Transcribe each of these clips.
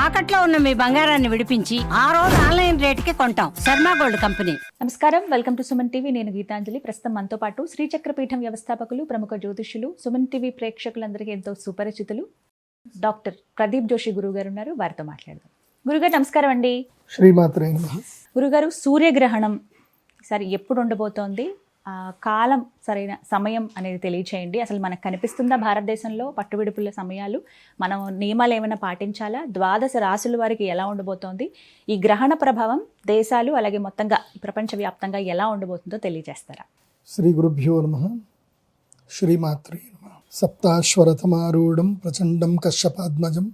తాకట్లో ఉన్న మీ బంగారాన్ని విడిపించి ఆ రోజు ఆన్లైన్ రేటుకి కొంటాం. Sharma gold company. నమస్కారం, వెల్కమ్ టు సుమన్ టీవీ. నేను గీతాంజలి. ప్రస్తుతం మనతో పాటు శ్రీచక్రపీఠం వ్యవస్థాపకులు, ప్రముఖ జ్యోతిష్యులు, సుమన్ టీవీ ప్రేక్షకులందరికీ ఎంతో సుపరిచితులు డాక్టర్ ప్రదీప్ జోషి గురువు గారు ఉన్నారు. వారితో మాట్లాడదాం. గురుగారు నమస్కారం అండి. శ్రీమాత్రే. గురుగారు, సూర్యగ్రహణం ఈసారి ఎప్పుడు ఉండబోతోంది? కాలం, సరైన సమయం అనేది తెలియచేయండి. అసలు మనకు కనిపిస్తుందా భారతదేశంలో పట్టువిడుపుల సమయాలు? మనం నియమాలు ఏమైనా పాటించాలా? ద్వాదశ రాశుల వారికి ఎలా ఉండబోతోంది? ఈ గ్రహణ ప్రభావం దేశాలు అలాగే మొత్తంగా ప్రపంచవ్యాప్తంగా ఎలా ఉండబోతుందో తెలియజేస్తారా? శ్రీ గురుభ్యో నమః. శ్రీమాత్రే నమః. సప్తాశ్వరథమారూఢం ప్రచండం కశ్యపాద్మజం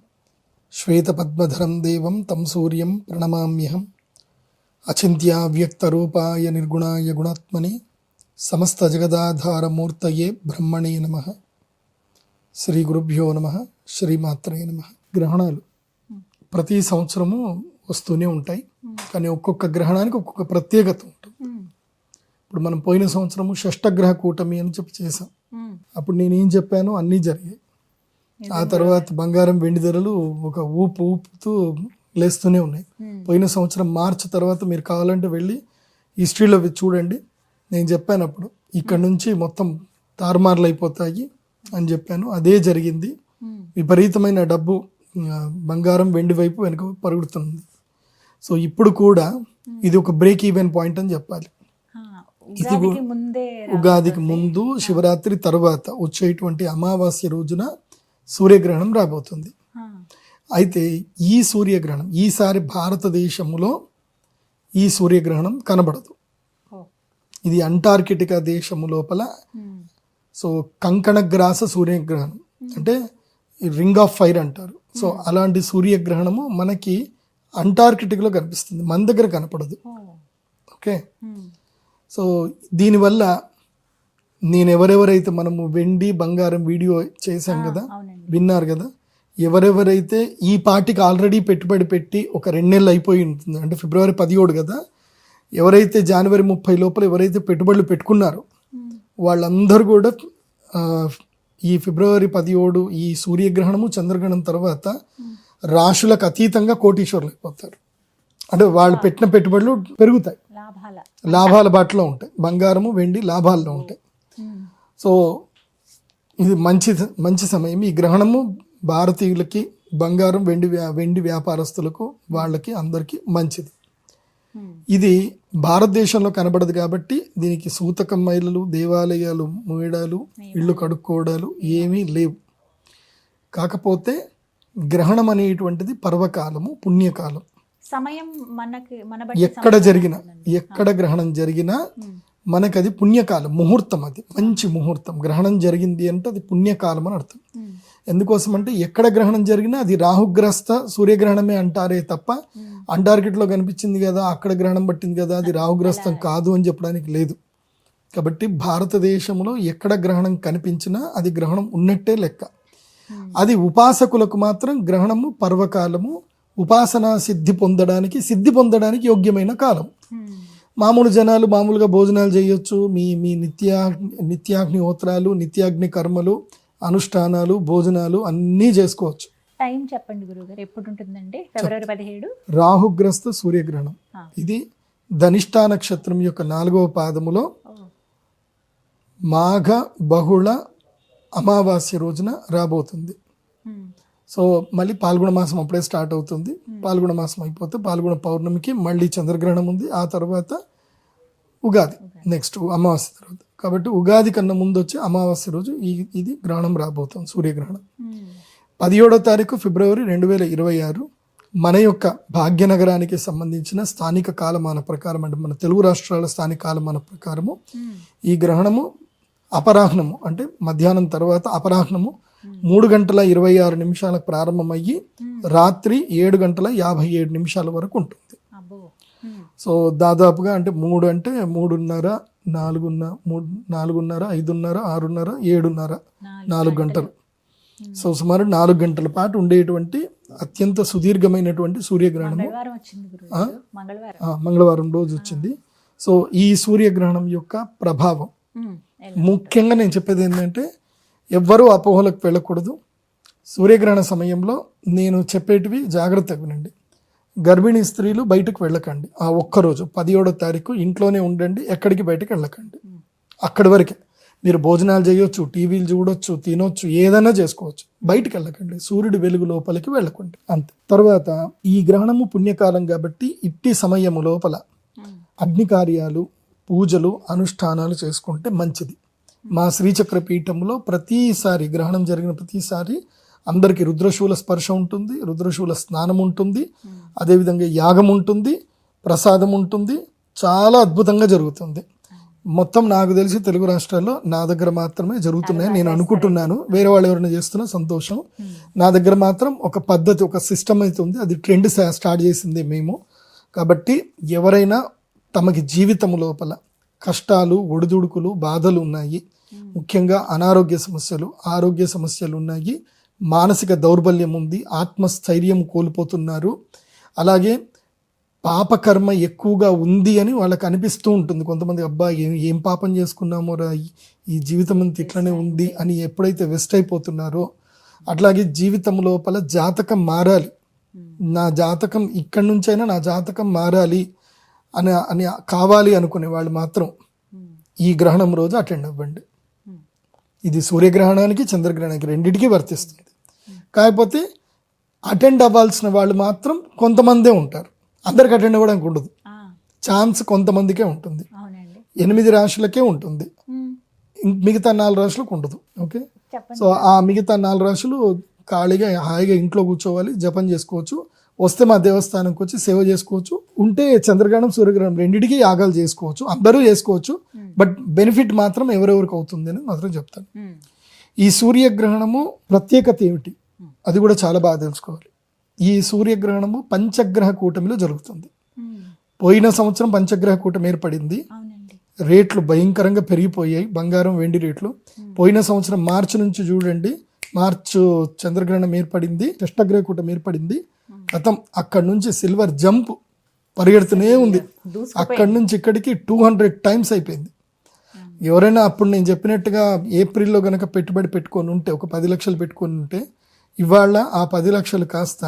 శ్వేతపద్మధరం దేవం తం సూర్యం ప్రణమామ్యహం. అచింత్యావ్యక్తరూపాయ నిర్గుణాయ గుణాత్మనే సమస్త జగదాధారమూర్తయే బ్రహ్మణే నమః. శ్రీ గురుభ్యో నమః. శ్రీమాత్రే నమః. గ్రహణాలు ప్రతి సంవత్సరము వస్తూనే ఉంటాయి, కానీ ఒక్కొక్క గ్రహణానికి ఒక్కొక్క ప్రత్యేకత ఉంటుంది. ఇప్పుడు మనం పోయిన సంవత్సరము షష్టగ్రహ కూటమి అని చెప్పి చేసాం. అప్పుడు నేనేం చెప్పాను అన్నీ జరిగాయి. ఆ తర్వాత బంగారం వెండి ధరలు ఒక ఊపుతూ లేస్తూనే ఉన్నాయి. పోయిన సంవత్సరం మార్చి తర్వాత మీరు కావాలంటే వెళ్ళి హిస్టరీలో చూడండి. నేను చెప్పాను అప్పుడు ఇక్కడ నుంచి మొత్తం తారుమార్లు అయిపోతాయి అని చెప్పాను. అదే జరిగింది. విపరీతమైన డబ్బు బంగారం వెండి వైపు వెనుక పరుగుతుంది. సో ఇప్పుడు కూడా ఇది ఒక బ్రేక్ ఈవెన్ పాయింట్ అని చెప్పాలి. ఇది ఉగాదికి ముందు శివరాత్రి తర్వాత వచ్చేటువంటి అమావాస్య రోజున సూర్యగ్రహణం రాబోతుంది. అయితే ఈ సూర్యగ్రహణం ఈసారి భారతదేశంలో ఈ సూర్యగ్రహణం కనబడదు. ఇది అంటార్కిటికా దేశము లోపల, సో కంకణగ్రాస సూర్యగ్రహణం అంటే రింగ్ ఆఫ్ ఫైర్ అంటారు. సో అలాంటి సూర్యగ్రహణము మనకి అంటార్కిటిక్లో కనిపిస్తుంది, మన దగ్గర కనపడదు. ఓకే, సో దీనివల్ల నేను ఎవరెవరైతే మనము వెండి బంగారం వీడియో చేశాం కదా, విన్నారు కదా, ఎవరెవరైతే ఈ పార్టీకి ఆల్రెడీ పెట్టుబడి పెట్టి ఒక 2 నెలలు అయిపోయి ఉంటుంది, అంటే ఫిబ్రవరి 17 కదా, ఎవరైతే జనవరి 30 లోపల ఎవరైతే పెట్టుబడులు పెట్టుకున్నారో వాళ్ళందరూ కూడా ఈ ఫిబ్రవరి 17 ఈ సూర్యగ్రహణము చంద్రగ్రహణం తర్వాత రాశులకు అతీతంగా కోటీశ్వరులు అయిపోతారు. అంటే వాళ్ళు పెట్టిన పెట్టుబడులు పెరుగుతాయి, లాభాల బాటలో ఉంటాయి. బంగారము వెండి లాభాల్లో ఉంటాయి. సో ఇది మంచి సమయం. ఈ గ్రహణము భారతీయులకి, బంగారం వెండి వ్యాపారస్తులకు, వాళ్ళకి అందరికీ మంచిది. ఇది భారతదేశంలో కనబడదు కాబట్టి దీనికి సూతకం మైలలు, దేవాలయాలు మూయడాలు, ఇళ్ళు కడుక్కోవడాలు ఏమీ లేవు. కాకపోతే గ్రహణం అనేటువంటిది పర్వకాలము, పుణ్యకాలం. సమయం ఎక్కడ గ్రహణం జరిగినా మనకది పుణ్యకాలం, ముహూర్తం. అది మంచి ముహూర్తం. గ్రహణం జరిగింది అంటే అది పుణ్యకాలం అని అర్థం. ఎందుకోసం అంటే ఎక్కడ గ్రహణం జరిగినా అది రాహుగ్రస్త సూర్యగ్రహణమే అంటారే తప్ప అంటార్కిటిక్లో కనిపించింది కదా, అక్కడ గ్రహణం పట్టింది కదా, అది రాహుగ్రస్తం కాదు అని చెప్పడానికి లేదు. కాబట్టి భారతదేశంలో ఎక్కడ గ్రహణం కనిపించినా అది గ్రహణం ఉన్నట్టే లెక్క. అది ఉపాసకులకు మాత్రం గ్రహణము పర్వకాలము, ఉపాసనా సిద్ధి పొందడానికి యోగ్యమైన కాలం. మామూలు జనాలు మామూలుగా భోజనాలు చేయొచ్చు, మీ నిత్యాగ్నిహోత్రాలు, నిత్యాగ్ని కర్మలు, అనుష్ఠానాలు, భోజనాలు అన్నీ చేసుకోవచ్చు. టైం చెప్పండి గురుగారు, ఎప్పుడు ఉంటుందండి? ఫిబ్రవరి 17 రాహుగ్రస్త సూర్యగ్రహణం. ఇది ధనిష్టా నక్షత్రం యొక్క 4వ పాదములో మాఘ బహుళ అమావాస్య రోజున రాబోతుంది. సో మళ్ళీ పాల్గొన మాసం అప్పుడే స్టార్ట్ అవుతుంది. పాల్గొన మాసం అయిపోతే పాల్గొన పౌర్ణమికి మళ్ళీ చంద్రగ్రహణం ఉంది. ఆ తర్వాత ఉగాది, నెక్స్ట్ అమావాస్య తర్వాత. కాబట్టి ఉగాది కన్నా ముందు వచ్చే అమావాస్య రోజు ఇది గ్రహణం రాబోతుంది, సూర్యగ్రహణం. 17వ తారీఖు ఫిబ్రవరి 2026 మన యొక్క భాగ్యనగరానికి సంబంధించిన స్థానిక కాలమాన ప్రకారం, అంటే మన తెలుగు రాష్ట్రాల స్థానిక కాలమాన ప్రకారము ఈ గ్రహణము అపరాహ్నము అంటే మధ్యాహ్నం తర్వాత అపరాహ్నము 3:26 ప్రారంభమయ్యి రాత్రి 7:57 వరకు ఉంటుంది. సో దాదాపుగా అంటే 3 అంటే 3:30, 4:30, 5:30, 6:30, 7:30, 4 గంటలు. సో సుమారు 4 గంటల పాటు ఉండేటువంటి అత్యంత సుదీర్ఘమైనటువంటి సూర్యగ్రహణము మంగళవారం రోజు వచ్చింది. సో ఈ సూర్యగ్రహణం యొక్క ప్రభావం ముఖ్యంగా నేను చెప్పేది ఏంటంటే, ఎవ్వరూ అపోహలకు వెళ్ళకూడదు. సూర్యగ్రహణ సమయంలో నేను చెప్పేటివి జాగ్రత్తగా వినండి. గర్భిణీ స్త్రీలు బయటకు వెళ్ళకండి. ఆ ఒక్కరోజు 17వ తారీఖు ఇంట్లోనే ఉండండి, ఎక్కడికి బయటకు వెళ్ళకండి. అక్కడి వరకే మీరు భోజనాలు చేయొచ్చు, టీవీలు చూడొచ్చు, తినొచ్చు, ఏదైనా చేసుకోవచ్చు. బయటికి వెళ్ళకండి, సూర్యుడి వెలుగు లోపలికి వెళ్ళకండి, అంతే. తర్వాత ఈ గ్రహణము పుణ్యకాలం కాబట్టి ఇట్టి సమయము లోపల అగ్ని కార్యాలు, పూజలు, అనుష్ఠానాలు చేసుకుంటే మంచిది. మా శ్రీచక్ర పీఠంలో ప్రతిసారి గ్రహణం జరిగిన ప్రతిసారి అందరికీ రుద్రశూల స్పర్శ ఉంటుంది, రుద్రశూల స్నానం ఉంటుంది, అదేవిధంగా యాగం ఉంటుంది, ప్రసాదం ఉంటుంది. చాలా అద్భుతంగా జరుగుతుంది. మొత్తం నాకు తెలిసి తెలుగు రాష్ట్రాల్లో నా దగ్గర మాత్రమే జరుగుతున్నాయి నేను అనుకుంటున్నాను. వేరే వాళ్ళు ఎవరైనా చేస్తున్నా సంతోషం. నా దగ్గర మాత్రం ఒక పద్ధతి, ఒక సిస్టమ్ అయితే ఉంది. అది ట్రెండ్ స్టార్ట్ చేసింది మేము. కాబట్టి ఎవరైనా తమకి జీవితం లోపల కష్టాలు, ఒడిదుడుకులు, బాధలు ఉన్నాయి, ముఖ్యంగా అనారోగ్య సమస్యలు, ఆరోగ్య సమస్యలు ఉన్నాయి, మానసిక దౌర్బల్యం ఉంది, ఆత్మస్థైర్యం కోల్పోతున్నారు, అలాగే పాపకర్మ ఎక్కువగా ఉంది అని వాళ్ళకి అనిపిస్తూ ఉంటుంది. కొంతమంది అబ్బా ఏం పాపం చేసుకున్నామో రా, ఈ జీవితం అంతా ఇట్లనే ఉంది అని ఎప్పుడైతే వెస్ట్ అయిపోతున్నారో, అట్లాగే జీవితం లోపల జాతకం మారాలి, నా జాతకం ఇక్కడి నుంచైనా నా జాతకం మారాలి అని కావాలి అనుకునే వాళ్ళు మాత్రం ఈ గ్రహణం రోజు అటెండ్ అవ్వండి. ఇది సూర్యగ్రహణానికి, చంద్రగ్రహణానికి రెండింటికి వర్తిస్తుంది. కాకపోతే అటెండ్ అవ్వాల్సిన వాళ్ళు మాత్రం కొంతమందే ఉంటారు, అందరికి అటెండ్ అవ్వడానికి ఉండదు. ఛాన్స్ కొంతమందికే ఉంటుంది, 8 రాశులకే ఉంటుంది, మిగతా 4 రాశులకు ఉండదు. ఓకే, సో ఆ మిగతా 4 రాశులు ఖాళీగా హాయిగా ఇంట్లో కూర్చోవాలి, జపం చేసుకోవచ్చు, వస్తే మా దేవస్థానంకి వచ్చి సేవ చేసుకోవచ్చు, ఉంటే చంద్రగ్రహణం, సూర్యగ్రహణం రెండింటికి యాగాలు చేసుకోవచ్చు, అందరూ చేసుకోవచ్చు. బట్ బెనిఫిట్ మాత్రం ఎవరెవరికి అవుతుంది అని మాత్రం చెప్తాను. ఈ సూర్యగ్రహణము ప్రత్యేకత ఏమిటి అది కూడా చాలా బాగా తెలుసుకోవాలి. ఈ సూర్యగ్రహణము పంచగ్రహ కూటమిలో జరుగుతుంది. పోయిన సంవత్సరం పంచగ్రహ కూటమి ఏర్పడింది, రేట్లు భయంకరంగా పెరిగిపోయాయి, బంగారం, వెండి రేట్లు. పోయిన సంవత్సరం మార్చి నుంచి చూడండి, మార్చు చంద్రగ్రహణం ఏర్పడింది, షష్టగ్రహ కూటమి ఏర్పడింది. గతం అక్కడి నుంచి సిల్వర్ జంప్ పరిగెడుతూనే ఉంది. అక్కడి నుంచి ఇక్కడికి 200 టైమ్స్ అయిపోయింది. ఎవరైనా అప్పుడు నేను చెప్పినట్టుగా ఏప్రిల్లో గనక పెట్టుబడి పెట్టుకొని ఉంటే, ఒక 10 లక్షలు పెట్టుకొని ఉంటే, ఇవాళ ఆ 10 లక్షలు కాస్త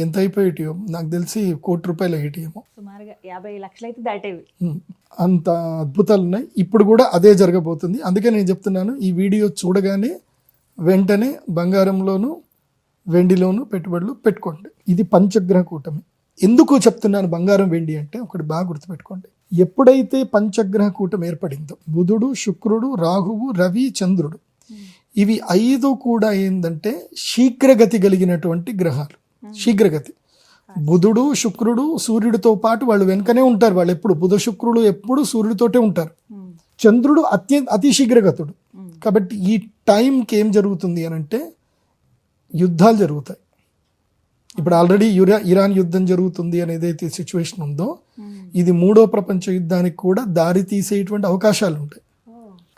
ఎంత అయిపోయేటియో నాకు తెలిసి ₹1,00,00,000 అయ్యేటియేమో, సుమారుగా 50 లక్షలు అయితే దాటేవి. అంత అద్భుతాలు ఉన్నాయి. ఇప్పుడు కూడా అదే జరగబోతుంది. అందుకే నేను చెప్తున్నాను, ఈ వీడియో చూడగానే వెంటనే బంగారంలోను, వెండిలోను పెట్టుబడులు పెట్టుకోండి. ఇది పంచగ్రహ కూటమి. ఎందుకు చెప్తున్నాను బంగారం, వెండి అంటే ఒకటి బాగా గుర్తుపెట్టుకోండి. ఎప్పుడైతే పంచగ్రహ కూటమి ఏర్పడిందో, బుధుడు, శుక్రుడు, రాహువు, రవి, చంద్రుడు, ఇవి 5 కూడా ఏంటంటే శీఘ్రగతి కలిగినటువంటి గ్రహాలు. శీఘ్రగతి. బుధుడు, శుక్రుడు సూర్యుడితో పాటు వాళ్ళు వెనుకనే ఉంటారు. వాళ్ళు ఎప్పుడు బుధ శుక్రుడు ఎప్పుడు సూర్యుడితోటే ఉంటారు. చంద్రుడు అతి శీఘ్రగతుడు. కాబట్టి ఈ టైంకి ఏం జరుగుతుంది అని అంటే యుద్ధాలు జరుగుతాయి. ఇప్పుడు ఆల్రెడీ ఇరాన్ యుద్ధం జరుగుతుంది అని ఏదైతే సిచ్యువేషన్ ఉందో, ఇది 3వ ప్రపంచ యుద్ధానికి కూడా దారి తీసేటువంటి అవకాశాలు ఉంటాయి.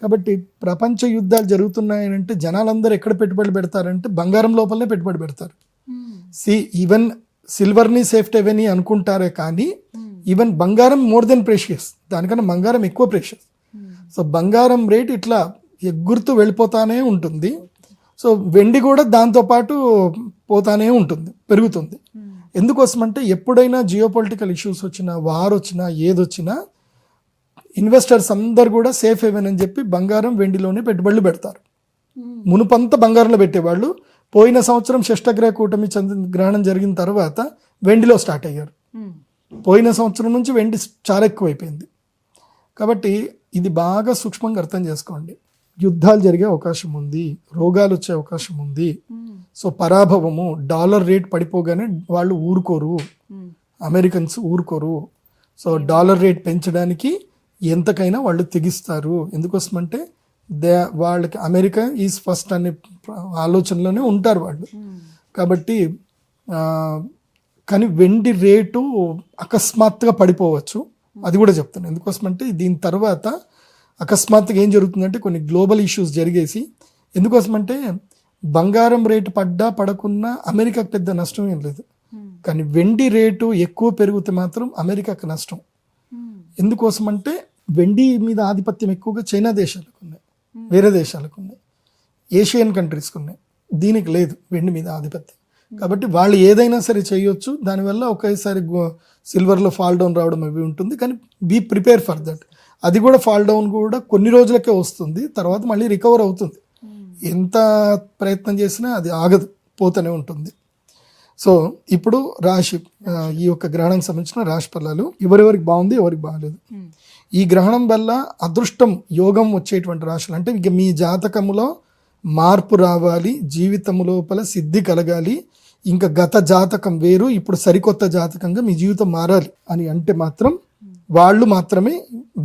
కాబట్టి ప్రపంచ యుద్ధాలు జరుగుతున్నాయనంటే జనాలందరూ ఎక్కడ పెట్టుబడి పెడతారంటే బంగారం లోపలనే పెట్టుబడి పెడతారు. ఈవెన్ సిల్వర్ని సేఫ్ హెవెన్ అనుకుంటారే కానీ ఈవెన్ బంగారం మోర్ దెన్ ప్రెషియస్, దానికన్నా బంగారం ఎక్కువ ప్రెషియస్. సో బంగారం రేట్ ఇట్లా ఎగురుతూ వెళ్ళిపోతానే ఉంటుంది. సో వెండి కూడా దాంతోపాటు పోతానే ఉంటుంది, పెరుగుతుంది. ఎందుకోసమంటే ఎప్పుడైనా జియోపొలిటికల్ ఇష్యూస్ వచ్చినా, వార్ వచ్చినా, ఏదొచ్చినా ఇన్వెస్టర్స్ అందరు కూడా సేఫ్ హెవెన్ అని చెప్పి బంగారం, వెండిలోనే పెట్టుబడులు పెడతారు. మునుపంతా బంగారంలో పెట్టేవాళ్ళు. పోయిన సంవత్సరం షష్టగ్రహ కూటమి గ్రహణం జరిగిన తర్వాత వెండిలో స్టార్ట్ అయ్యారు. పోయిన సంవత్సరం నుంచి వెండి చాలా ఎక్కువైపోయింది. కాబట్టి ఇది బాగా సూక్ష్మంగా అర్థం చేసుకోండి. యుద్ధాలు జరిగే అవకాశం ఉంది, రోగాలు వచ్చే అవకాశం ఉంది. సో పరాభవము, డాలర్ రేట్ పడిపోగానే వాళ్ళు ఊరుకోరు, అమెరికన్స్ ఊరుకోరు. సో డాలర్ రేట్ పెంచడానికి ఎంతకైనా వాళ్ళు తెగిస్తారు. ఎందుకోసమంటే వాళ్ళకి అమెరికా ఈజ్ ఫస్ట్ అనే ఆలోచనలోనే ఉంటారు వాళ్ళు. కాబట్టి కానీ వెండి రేటు అకస్మాత్తుగా పడిపోవచ్చు, అది కూడా చెప్తాను. ఎందుకోసమంటే దీని తర్వాత అకస్మాత్తుగా ఏం జరుగుతుందంటే కొన్ని గ్లోబల్ ఇష్యూస్ జరిగేసి, ఎందుకోసమంటే బంగారం రేటు పడ్డా పడకున్నా అమెరికాకు పెద్ద నష్టం ఏం లేదు. కానీ వెండి రేటు ఎక్కువ పెరిగితే మాత్రం అమెరికాకు నష్టం. ఎందుకోసమంటే వెండి మీద ఆధిపత్యం ఎక్కువగా చైనా దేశాలకు ఉన్నాయి, వేరే దేశాలకు ఉన్నాయి, ఏషియన్ కంట్రీస్కి ఉన్నాయి. దీనికి లేదు వెండి మీద ఆధిపత్యం. కాబట్టి వాళ్ళు ఏదైనా సరే చేయొచ్చు. దానివల్ల ఒకేసారి సిల్వర్లో ఫాల్ డౌన్ రావడం అవి ఉంటుంది. కానీ బీ ప్రిపేర్ ఫర్ దట్. అది కూడా ఫాల్ డౌన్ కూడా కొన్ని రోజులకే వస్తుంది, తర్వాత మళ్ళీ రికవర్ అవుతుంది. ఎంత ప్రయత్నం చేసినా అది ఆగదు, పోతూనే ఉంటుంది. సో ఇప్పుడు రాశి, ఈ యొక్క గ్రహణానికి సంబంధించిన రాశి ఫలాలు ఎవరెవరికి బాగుంది, ఎవరికి బాగాలేదు. ఈ గ్రహణం వల్ల అదృష్టం, యోగం వచ్చేటువంటి రాశులు అంటే ఇక మీ జాతకములో మార్పు రావాలి, జీవితం లోపల సిద్ధి కలగాలి, ఇంకా గత జాతకం వేరు, ఇప్పుడు సరికొత్త జాతకంగా మీ జీవితం మారాలి అని అంటే మాత్రం వాళ్ళు మాత్రమే,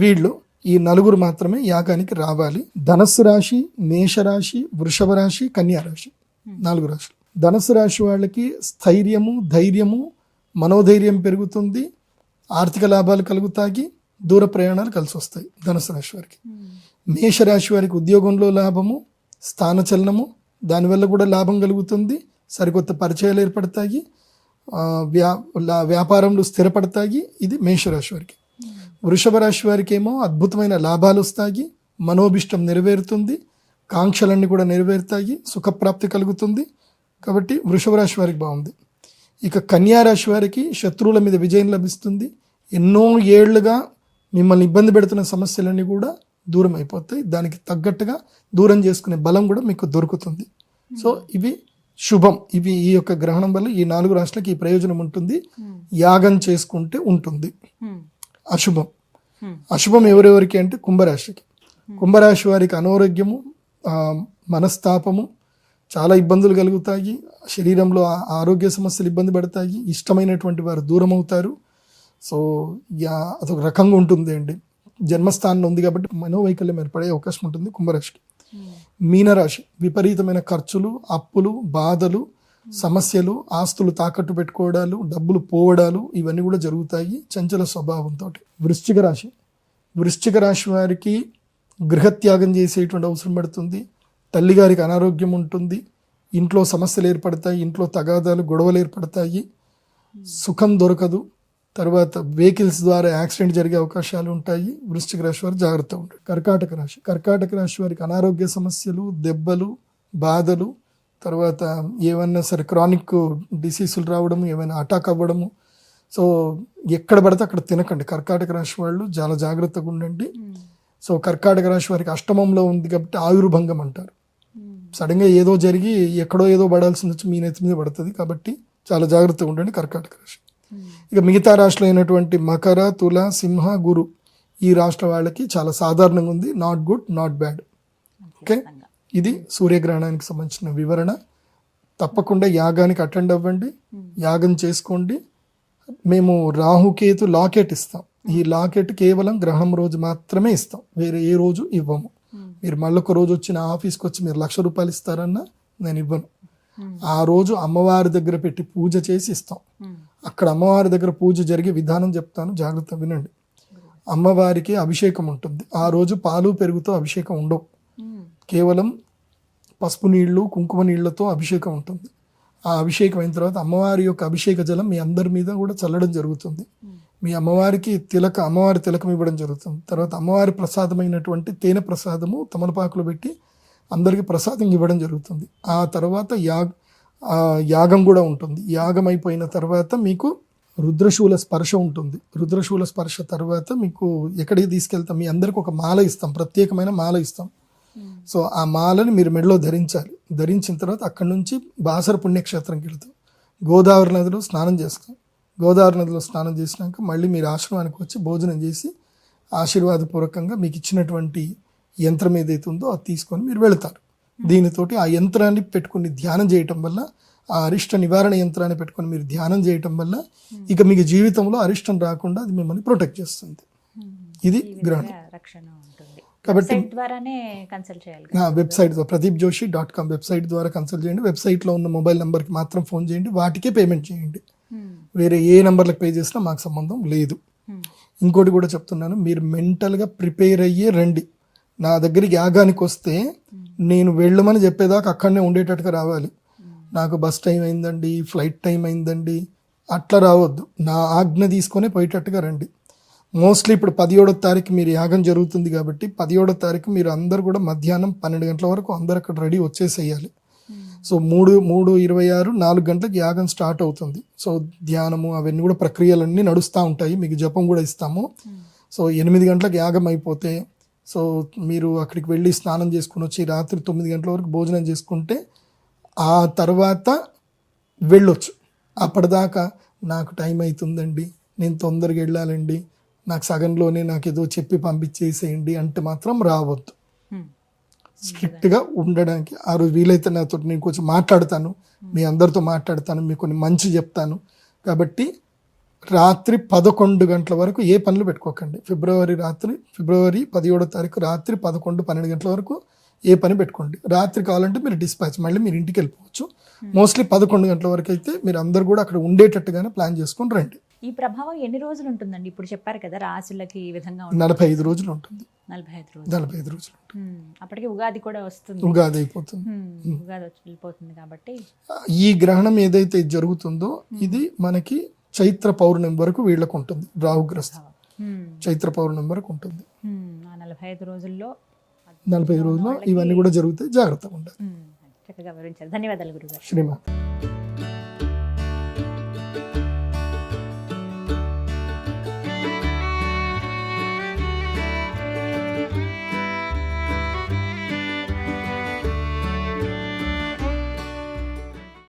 వీళ్ళు ఈ నలుగురు మాత్రమే యాగానికి రావాలి. ధనస్సు రాశి, మేషరాశి, వృషభ రాశి, కన్యా రాశి, 4 రాశులు. ధనస్సు రాశి వాళ్ళకి స్థైర్యము, ధైర్యము, మనోధైర్యం పెరుగుతుంది, ఆర్థిక లాభాలు కలుగుతాయి, దూర ప్రయాణాలు కలిసి వస్తాయి ధనుసు రాశి వారికి. మేషరాశి వారికి ఉద్యోగంలో లాభము, స్థానచలనము, దానివల్ల కూడా లాభం కలుగుతుంది, సరికొత్త పరిచయాలు ఏర్పడతాయి, వ్యాపారంలో స్థిరపడతాయి. ఇది మేషరాశి వారికి. వృషభ రాశి వారికి ఏమో అద్భుతమైన లాభాలు వస్తాయి, మనోభిష్టం నెరవేరుతుంది, కాంక్షలన్నీ కూడా నెరవేరుతాయి, సుఖప్రాప్తి కలుగుతుంది. కాబట్టి వృషభ రాశి వారికి బాగుంది. ఇక కన్యా రాశి వారికి శత్రువుల మీద విజయం లభిస్తుంది, ఎన్నో ఏళ్లుగా మిమ్మల్ని ఇబ్బంది పెడుతున్న సమస్యలన్నీ కూడా దూరం అయిపోతాయి, దానికి తగ్గట్టుగా దూరం చేసుకునే బలం కూడా మీకు దొరుకుతుంది. సో ఇవి శుభం. ఇవి ఈ యొక్క గ్రహణం వల్ల ఈ 4 రాశులకి ఈ ప్రయోజనం ఉంటుంది. యాగం చేసుకుంటే ఉంటుంది. అశుభం, అశుభం ఎవరెవరికి అంటే కుంభరాశికి. కుంభరాశి వారికి అనారోగ్యము, మనస్తాపము, చాలా ఇబ్బందులు కలుగుతాయి, శరీరంలో ఆరోగ్య సమస్యలు ఇబ్బంది పడతాయి, ఇష్టమైనటువంటి వారు దూరం అవుతారు. సో అదొక రకంగా ఉంటుంది అండి. జన్మస్థానంలో ఉంది కాబట్టి మనోవైకల్యం ఏర్పడే అవకాశం ఉంటుంది కుంభరాశికి. మీనరాశి విపరీతమైన ఖర్చులు, అప్పులు, బాధలు, సమస్యలు, ఆస్తులు తాకట్టు పెట్టుకోవడాలు, డబ్బులు పోవడాలు ఇవన్నీ కూడా జరుగుతాయి చంచల స్వభావంతో. వృశ్చిక రాశి, వృశ్చిక రాశి వారికి గృహత్యాగం చేసేటువంటి అవసరం పడుతుంది, తల్లిగారికి అనారోగ్యం ఉంటుంది, ఇంట్లో సమస్యలు ఏర్పడతాయి, ఇంట్లో తగాదాలు, గొడవలు ఏర్పడతాయి, సుఖం దొరకదు, తర్వాత వెహికల్స్ ద్వారా యాక్సిడెంట్ జరిగే అవకాశాలు ఉంటాయి. వృశ్చిక రాశి వారు జాగ్రత్తగా ఉంటారు. కర్కాటక రాశి, కర్కాటక రాశి వారికి అనారోగ్య సమస్యలు, దెబ్బలు, బాధలు, తర్వాత ఏమన్నా సరే క్రానిక్ డిసీజులు రావడము, ఏమైనా అటాక్ అవ్వడము. సో ఎక్కడ పడితే అక్కడ తినకండి. కర్కాటక రాశి వాళ్ళు చాలా జాగ్రత్తగా ఉండండి. సో కర్కాటక రాశి వారికి అష్టమంలో ఉంది కాబట్టి ఆయుర్భంగం అంటారు. సడన్గా ఏదో జరిగి ఎక్కడో ఏదో పడాల్సింది వచ్చి మీ నెత్తి మీద పడుతుంది, కాబట్టి చాలా జాగ్రత్తగా ఉండండి కర్కాటక రాశి. ఇక మిగతా రాశులు అయినటువంటి మకర, తుల, సింహ, గురు ఈ రాష్ట్ర వాళ్ళకి చాలా సాధారణంగా ఉంది. Not good, not bad. Okay, ఇది సూర్యగ్రహణానికి సంబంధించిన వివరణ. తప్పకుండా యాగానికి అటెండ్ అవ్వండి, యాగం చేసుకోండి. మేము రాహుకేతు లాకెట్ ఇస్తాం. ఈ లాకెట్ కేవలం గ్రహణం రోజు మాత్రమే ఇస్తాం, వేరే ఏ రోజు ఇవ్వము. మీరు మళ్ళొక రోజు వచ్చి నా ఆఫీస్కి వచ్చి మీరు 1,00,000 రూపాయలు ఇస్తారన్నా నేను ఇవ్వను. ఆ రోజు అమ్మవారి దగ్గర పెట్టి పూజ చేసి ఇస్తాం. అక్కడ అమ్మవారి దగ్గర పూజ జరిగే విధానం చెప్తాను, జాగ్రత్త వినండి. అమ్మవారికి అభిషేకం ఉంటుంది. ఆ రోజు పాలు పెరుగుతో అభిషేకం ఉండవు, కేవలం పసుపు నీళ్లు, కుంకుమ నీళ్లతో అభిషేకం ఉంటుంది. ఆ అభిషేకం అయిన తర్వాత అమ్మవారి యొక్క అభిషేక జలం మీ అందరి మీద కూడా చల్లడం జరుగుతుంది. మీ అమ్మవారికి అమ్మవారి తిలకం ఇవ్వడం జరుగుతుంది. తర్వాత అమ్మవారి ప్రసాదమైనటువంటి తేనె ప్రసాదము తమలపాకులు పెట్టి అందరికీ ప్రసాదం ఇవ్వడం జరుగుతుంది. ఆ తర్వాత యాగం కూడా ఉంటుంది. యాగం అయిపోయిన తర్వాత మీకు రుద్రశూల స్పర్శ ఉంటుంది. రుద్రశూల స్పర్శ తర్వాత మీకు ఎక్కడికి తీసుకెళ్తాం, మీ అందరికి ఒక మాల ఇస్తాం, ప్రత్యేకమైన మాల ఇస్తాం. సో ఆ మాలని మీరు మెడలో ధరించాలి. ధరించిన తర్వాత అక్కడి నుంచి బాసర పుణ్యక్షేత్రంకి వెళ్తాం. గోదావరి నదిలో స్నానం చేస్తాం. గోదావరి నదిలో స్నానం చేసినాక మళ్ళీ మీరు ఆశ్రమానికి వచ్చి భోజనం చేసి ఆశీర్వాదపూర్వకంగా మీకు ఇచ్చినటువంటి యంత్రం ఏదైతే ఉందో అది తీసుకొని మీరు వెళతారు. దీనితోటి ఆ యంత్రాన్ని పెట్టుకుని ధ్యానం చేయటం వల్ల, ఆ అరిష్ట నివారణ యంత్రాన్ని పెట్టుకొని మీరు ధ్యానం చేయటం వల్ల ఇక మీకు జీవితంలో అరిష్టం రాకుండా అది మిమ్మల్ని ప్రొటెక్ట్ చేస్తుంది. ఇది గ్రహణం. కాబట్టి వెబ్సైట్ pradeepjoshi.com వెబ్సైట్ ద్వారా కన్సల్ట్ చేయండి. వెబ్సైట్లో ఉన్న మొబైల్ నెంబర్కి మాత్రం ఫోన్ చేయండి, వాటికే పేమెంట్ చేయండి. వేరే ఏ నెంబర్లకు పే చేసినా మాకు సంబంధం లేదు. ఇంకోటి కూడా చెప్తున్నాను, మీరు మెంటల్గా ప్రిపేర్ అయ్యే రండి. నా దగ్గరికి యాగానికి వస్తే నేను వెళ్ళమని చెప్పేదాకా అక్కడనే ఉండేటట్టుగా రావాలి. నాకు బస్ టైం అయిందండి, ఫ్లైట్ టైం అయిందండి అట్లా రావద్దు. నా ఆజ్ఞ తీసుకొని పోయేటట్టుగా రండి. మోస్ట్లీ ఇప్పుడు 17వ తారీఖు మీరు యాగం జరుగుతుంది కాబట్టి 17వ తారీఖు మీరు అందరు కూడా మధ్యాహ్నం 12 గంటల వరకు అందరు అక్కడ రెడీ వచ్చేసేయాలి. సో 3:26 4 గంటలకు యాగం స్టార్ట్ అవుతుంది. సో ధ్యానము అవన్నీ కూడా ప్రక్రియలన్నీ నడుస్తూ ఉంటాయి. మీకు జపం కూడా ఇస్తాము. సో 8 గంటలకు యాగం అయిపోతే సో మీరు అక్కడికి వెళ్ళి స్నానం చేసుకుని వచ్చి రాత్రి 9 గంటల వరకు భోజనం చేసుకుంటే ఆ తర్వాత వెళ్ళొచ్చు. అప్పటిదాకా నాకు టైం అవుతుందండి, నేను తొందరగా వెళ్ళాలండి, నాకు సగంలోనే నాకు ఏదో చెప్పి పంపించేసేయండి అంటే మాత్రం రావద్దు. స్ట్రిక్ట్గా ఉండడానికి ఆ రోజు వీలైతే నాతో నేను కొంచెం మాట్లాడతాను, మీ అందరితో మాట్లాడతాను, మీకు కొన్ని మంచి చెప్తాను. కాబట్టి రాత్రి 11 గంటల వరకు ఏ పనులు పెట్టుకోకండి. ఫిబ్రవరి 17వ తారీఖు రాత్రి 11-12 గంటల వరకు ఏ పని పెట్టుకోండి. రాత్రి కావాలంటే మీరు డిస్పాచ్ మళ్ళీ మీరు ఇంటికి వెళ్ళిపోవచ్చు. మోస్ట్లీ 11 గంటల వరకు అయితే మీరు అందరు కూడా అక్కడ ఉండేటట్టుగానే ప్లాన్ చేసుకొని రండి. ఈ ప్రభావం ఎన్ని రోజులు ఉంటుందండి? ఇప్పుడు చెప్పారు కదా రాశులకి ఈ విధంగా 45 రోజులు ఉంటుంది. 45 రోజులు. అప్పటికి ఉగాది కూడా వస్తుంది, ఉగాది అయిపోతుంది. ఉగాది వచ్చి వెళ్ళిపోతుంది. కాబట్టి ఈ గ్రహణం ఏదైతే జరుగుతుందో ఇది మనకి చైత్ర పౌర్ణమి వరకు వీళ్ళకు ఉంటుంది. రాహుగ్రస్తం చైత్ర పౌర్ణమి వరకు ఉంటుంది. ఆ 45 రోజుల్లో ఇవన్నీ కూడా జరుగుతాయి. జాగ్రత్తగా ఉండాలి. చక్కగా వివరించారు. ధన్యవాదాలు గురుగారు. శ్రీమాత.